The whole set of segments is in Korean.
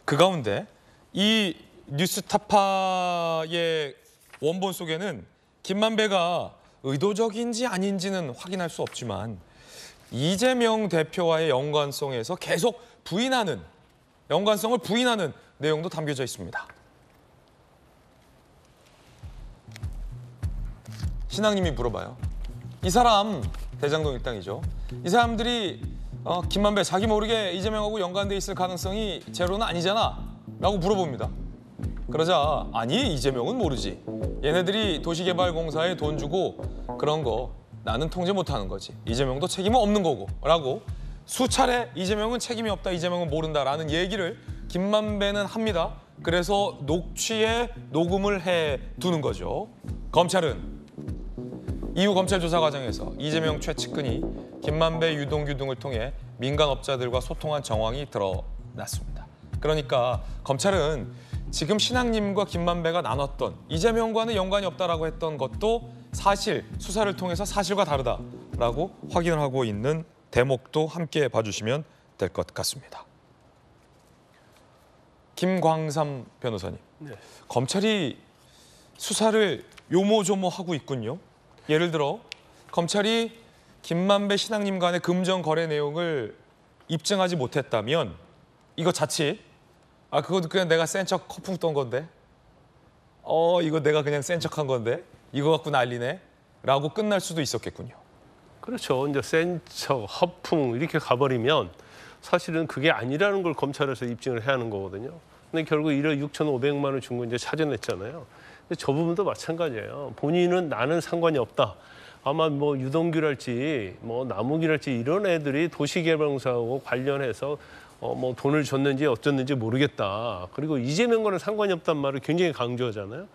그 가운데 이 뉴스타파의 원본 속에는 김만배가 의도적인지 아닌지는 확인할 수 없지만 이재명 대표와의 연관성에서 계속 연관성을 부인하는 내용도 담겨져 있습니다. 신앙님이 물어봐요. 이 사람, 대장동 일당이죠. 이 사람들이 김만배 자기 모르게 이재명하고 연관돼 있을 가능성이 제로는 아니잖아 라고 물어봅니다. 그러자 아니 이재명은 모르지. 얘네들이 도시개발공사에 돈 주고 그런 거 나는 통제 못하는 거지. 이재명도 책임은 없는 거고 라고 수차례 이재명은 책임이 없다, 이재명은 모른다라는 얘기를 김만배는 합니다. 그래서 녹취에 녹음을 해두는 거죠. 검찰은 이후 검찰 조사 과정에서 이재명 최측근이 김만배, 유동규 등을 통해 민간업자들과 소통한 정황이 드러났습니다. 그러니까 검찰은 지금 신앙님과 김만배가 나눴던 이재명과는 연관이 없다라고 했던 것도 사실, 수사를 통해서 사실과 다르다라고 확인을 하고 있는 대목도 함께 봐주시면 될 것 같습니다. 김광삼 변호사님, 네. 검찰이 수사를 요모조모하고 있군요. 예를 들어 검찰이 김만배 신앙님 간의 금전 거래 내용을 입증하지 못했다면 이거 자칫 그것도 그냥 내가 센 척 허풍 떤 건데 이거 내가 그냥 센 척한 건데 이거 갖고 난리네 라고 끝날 수도 있었겠군요. 그렇죠. 이제 센 척, 허풍 이렇게 가버리면 사실은 그게 아니라는 걸 검찰에서 입증을 해야 하는 거거든요. 근데 결국 1억 6,500만 원 준 거 이제 찾아냈잖아요. 근데 저 부분도 마찬가지예요. 본인은 나는 상관이 없다. 아마 뭐 유동규랄지 뭐 남욱이랄지 이런 애들이 도시개발공사하고 관련해서 뭐 돈을 줬는지 어쩌는지 모르겠다. 그리고 이재명과는 상관이 없단 말을 굉장히 강조하잖아요.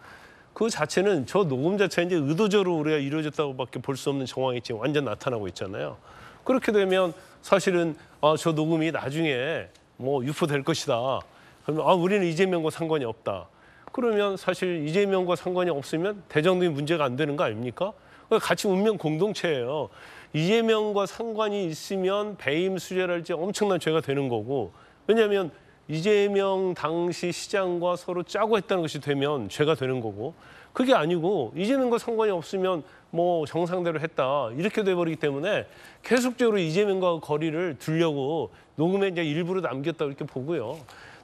그 자체는 저 녹음 자체는 이제 의도적으로 우리가 이루어졌다고밖에 볼 수 없는 정황이 지금 완전 나타나고 있잖아요. 그렇게 되면 사실은 저 녹음이 나중에 뭐 유포될 것이다. 그러면 우리는 이재명과 상관이 없다. 그러면 사실 이재명과 상관이 없으면 대장동이 문제가 안 되는 거 아닙니까? 같이 운명 공동체예요. 이재명과 상관이 있으면 배임 수재랄지 엄청난 죄가 되는 거고, 왜냐하면 이재명 당시 시장과 서로 짜고 했다는 것이 되면 죄가 되는 거고, 그게 아니고 이재명과 상관이 없으면 뭐 정상대로 했다 이렇게 돼버리기 때문에 계속적으로 이재명과 거리를 두려고 녹음에 이제 일부러 남겼다 이렇게 보고요.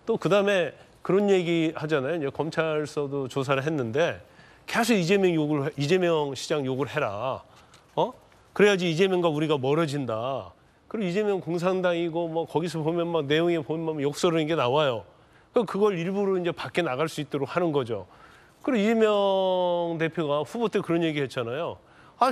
또 그다음에 그런 얘기 하잖아요. 이제 검찰서도 조사를 했는데 계속 이재명 시장 욕을 해라. 그래야지 이재명과 우리가 멀어진다. 그리고 이재명 공산당이고 뭐 거기서 보면 막 내용에 보면 욕설하는 게 나와요. 그걸 일부러 이제 밖에 나갈 수 있도록 하는 거죠. 그리고 이재명 대표가 후보 때 그런 얘기 했잖아요.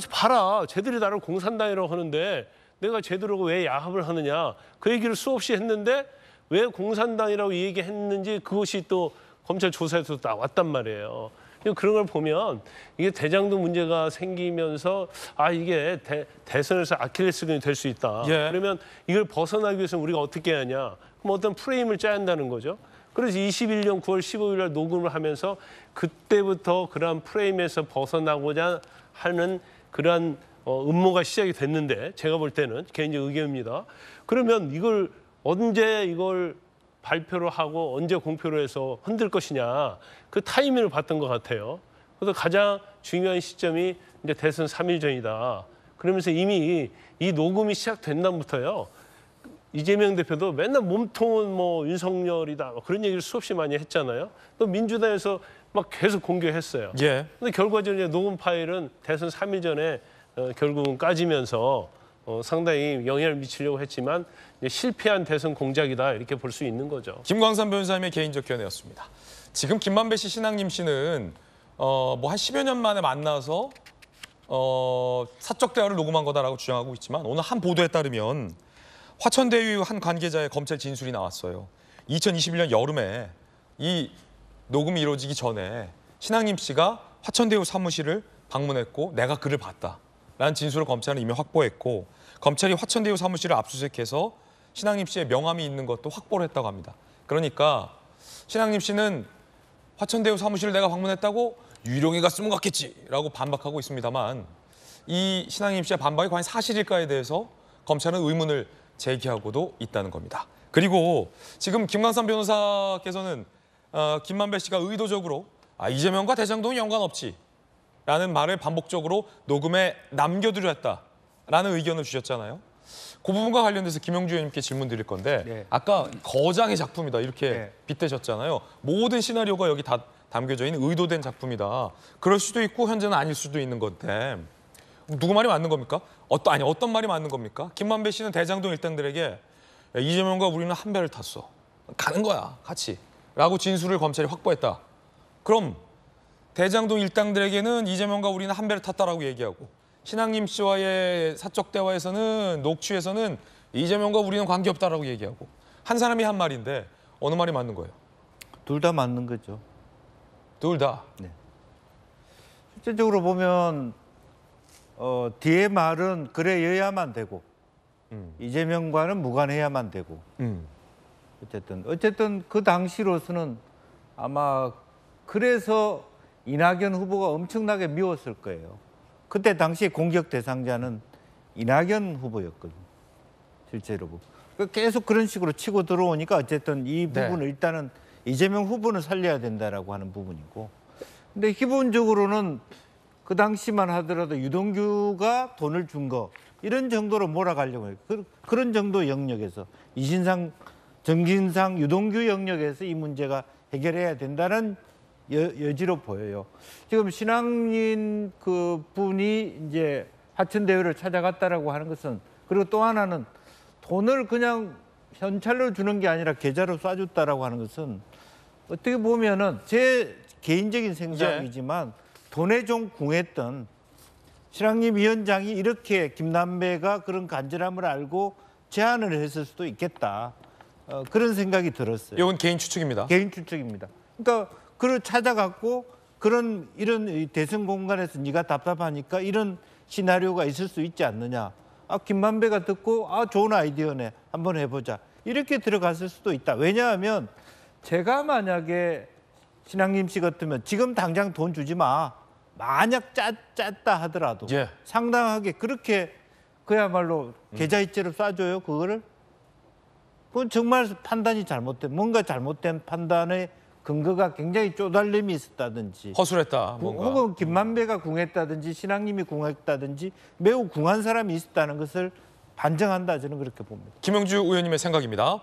봐라. 쟤들이 나를 공산당이라고 하는데 내가 쟤들하고 왜 야합을 하느냐. 그 얘기를 수없이 했는데 왜 공산당이라고 얘기했는지 그것이 또 검찰 조사에서 나왔단 말이에요. 그런 걸 보면 이게 대장동 문제가 생기면서 이게 대선에서 아킬레스건이 될 수 있다. 예. 그러면 이걸 벗어나기 위해서는 우리가 어떻게 해야 하냐. 그럼 어떤 프레임을 짜야 한다는 거죠. 그래서 21년 9월 15일 날 녹음을 하면서 그때부터 그러한 프레임에서 벗어나고자 하는 그러한 음모가 시작이 됐는데 제가 볼 때는 개인적 의견입니다. 그러면 이걸 언제 이걸 발표를 하고 언제 공표를 해서 흔들 것이냐 그 타이밍을 봤던 것 같아요. 그래서 가장 중요한 시점이 이제 대선 3일 전이다. 그러면서 이미 이 녹음이 시작된 날부터요. 이재명 대표도 맨날 몸통은 뭐 윤석열이다 그런 얘기를 수없이 많이 했잖아요. 또 민주당에서 막 계속 공개했어요. 예. 근데 결과적으로 녹음 파일은 대선 3일 전에 결국은 까지면서 상당히 영향을 미치려고 했지만 실패한 대선 공작이다 이렇게 볼 수 있는 거죠. 김광삼 변호사님의 개인적 견해였습니다. 지금 김만배 씨, 신앙님 씨는 뭐 한 10여 년 만에 만나서 사적 대화를 녹음한 거다라고 주장하고 있지만 오늘 한 보도에 따르면 화천대유 한 관계자의 검찰 진술이 나왔어요. 2021년 여름에 이 녹음이 이루어지기 전에 신앙님 씨가 화천대유 사무실을 방문했고 내가 그를 봤다라는 진술을 검찰은 이미 확보했고 검찰이 화천대유 사무실을 압수수색해서 신앙님 씨의 명함이 있는 것도 확보를 했다고 합니다. 그러니까 신앙님 씨는 화천대유 사무실을 내가 방문했다고 유령이가 쓰면 같겠지라고 반박하고 있습니다만 이 신앙님 씨의 반박이 과연 사실일까에 대해서 검찰은 의문을 제기하고도 있다는 겁니다. 그리고 지금 김광삼 변호사께서는 김만배 씨가 의도적으로 이재명과 대장동이 연관없지라는 말을 반복적으로 녹음에 남겨두렸다라는 의견을 주셨잖아요. 그 부분과 관련돼서 김영주 의원님께 질문 드릴 건데 네. 아까 거장의 작품이다 이렇게 네. 빗대셨잖아요. 모든 시나리오가 여기 다 담겨져 있는 의도된 작품이다. 그럴 수도 있고 현재는 아닐 수도 있는 건데 누구 말이 맞는 겁니까? 어떤 말이 맞는 겁니까? 김만배 씨는 대장동 일당들에게 이재명과 우리는 한 배를 탔어. 가는 거야 같이. 라고 진술을 검찰이 확보했다. 그럼 대장동 일당들에게는 이재명과 우리는 한 배를 탔다라고 얘기하고 신앙님 씨와의 사적 대화에서는 녹취에서는 이재명과 우리는 관계없다라고 얘기하고 한 사람이 한 말인데 어느 말이 맞는 거예요? 둘 다 맞는 거죠. 둘 다. 실질적으로 보면 뒤에 말은 그래여야만 되고 이재명과는 무관해야만 되고 어쨌든 그 당시로서는 아마 그래서 이낙연 후보가 엄청나게 미웠을 거예요. 그때 당시 공격 대상자는 이낙연 후보였거든요. 실제로. 계속 그런 식으로 치고 들어오니까 어쨌든 이 부분을 일단은 이재명 후보는 살려야 된다라고 하는 부분이고. 근데 기본적으로는 그 당시만 하더라도 유동규가 돈을 준 거 이런 정도로 몰아가려고 해요. 그런 정도 영역에서 이신상, 정진상, 유동규 영역에서 이 문제가 해결해야 된다는 여지로 보여요. 지금 신앙인 그 분이 이제 하천대유를 찾아갔다라고 하는 것은 그리고 또 하나는 돈을 그냥 현찰로 주는 게 아니라 계좌로 쏴줬다라고 하는 것은 어떻게 보면은 제 개인적인 생각이지만 돈에 좀 궁했던 신앙님 위원장이 이렇게 김남배가 그런 간절함을 알고 제안을 했을 수도 있겠다. 그런 생각이 들었어요. 이건 개인 추측입니다. 개인 추측입니다. 그러니까 그를 찾아갔고 이런 대선 공간에서 네가 답답하니까 이런 시나리오가 있을 수 있지 않느냐. 김만배가 듣고 좋은 아이디어네. 한번 해보자. 이렇게 들어갔을 수도 있다. 왜냐하면 제가 만약에 신앙님 씨 같으면 지금 당장 돈 주지 마. 만약 짰다 하더라도 상당하게 그렇게 그야말로 계좌이체로 쏴줘요. 그거를. 그건 정말 판단이 뭔가 잘못된 판단의 근거가 굉장히 쪼달림이 있었다든지 허술했다. 뭔가. 혹은 김만배가 궁했다든지 신앙님이 궁했다든지 매우 궁한 사람이 있었다는 것을 반증한다. 저는 그렇게 봅니다. 김영주 의원님의 생각입니다.